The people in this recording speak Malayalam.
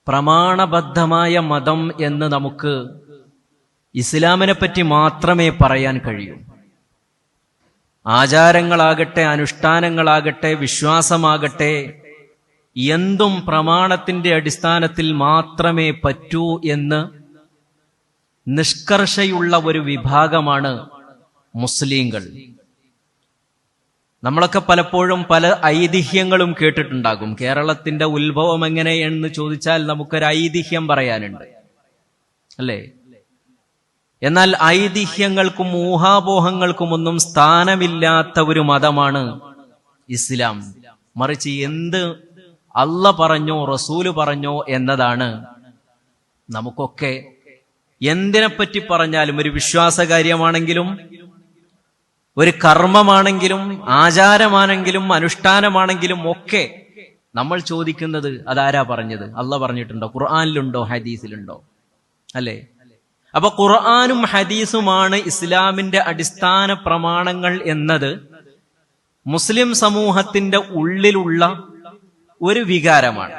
പ്രമാണബദ്ധമായ മതം എന്ന് നമുക്ക് ഇസ്ലാമിനെ പറ്റി മാത്രമേ പറയാൻ കഴിയൂ. ആചാരങ്ങളാകട്ടെ, അനുഷ്ഠാനങ്ങളാകട്ടെ, വിശ്വാസമാകട്ടെ, എന്തും പ്രമാണത്തിന്റെ അടിസ്ഥാനത്തിൽ മാത്രമേ പറ്റൂ എന്ന് നിഷ്കർഷയുള്ള ഒരു വിഭാഗമാണ് മുസ്ലിങ്ങൾ. നമ്മളൊക്കെ പലപ്പോഴും പല ഐതിഹ്യങ്ങളും കേട്ടിട്ടുണ്ടാകും. കേരളത്തിന്റെ ഉത്ഭവം എങ്ങനെയെന്ന് ചോദിച്ചാൽ നമുക്കൊരു ഐതിഹ്യം പറയാനുണ്ട്, അല്ലേ? എന്നാൽ ഐതിഹ്യങ്ങൾക്കും ഊഹാപോഹങ്ങൾക്കുമൊന്നും സ്ഥാനമില്ലാത്ത ഒരു മതമാണ് ഇസ്ലാം. മറിച്ച് എന്ത് അള്ള പറഞ്ഞോ റസൂല് പറഞ്ഞോ എന്നതാണ് നമുക്കൊക്കെ എന്തിനെപ്പറ്റി പറഞ്ഞാലും, ഒരു വിശ്വാസകാര്യമാണെങ്കിലും, ഒരു കർമ്മമാണെങ്കിലും, ആചാരമാണെങ്കിലും, അനുഷ്ഠാനമാണെങ്കിലും ഒക്കെ നമ്മൾ ചോദിക്കുന്നത് അതാരാ പറഞ്ഞത്? അള്ള പറഞ്ഞിട്ടുണ്ടോ? ഖുർആനിലുണ്ടോ? ഹദീസിലുണ്ടോ? അല്ലേ? അപ്പൊ ഖുർആനും ഹദീസുമാണ് ഇസ്ലാമിന്റെ അടിസ്ഥാന പ്രമാണങ്ങൾ എന്നത് മുസ്ലിം സമൂഹത്തിന്റെ ഉള്ളിലുള്ള ഒരു വികാരമാണ്.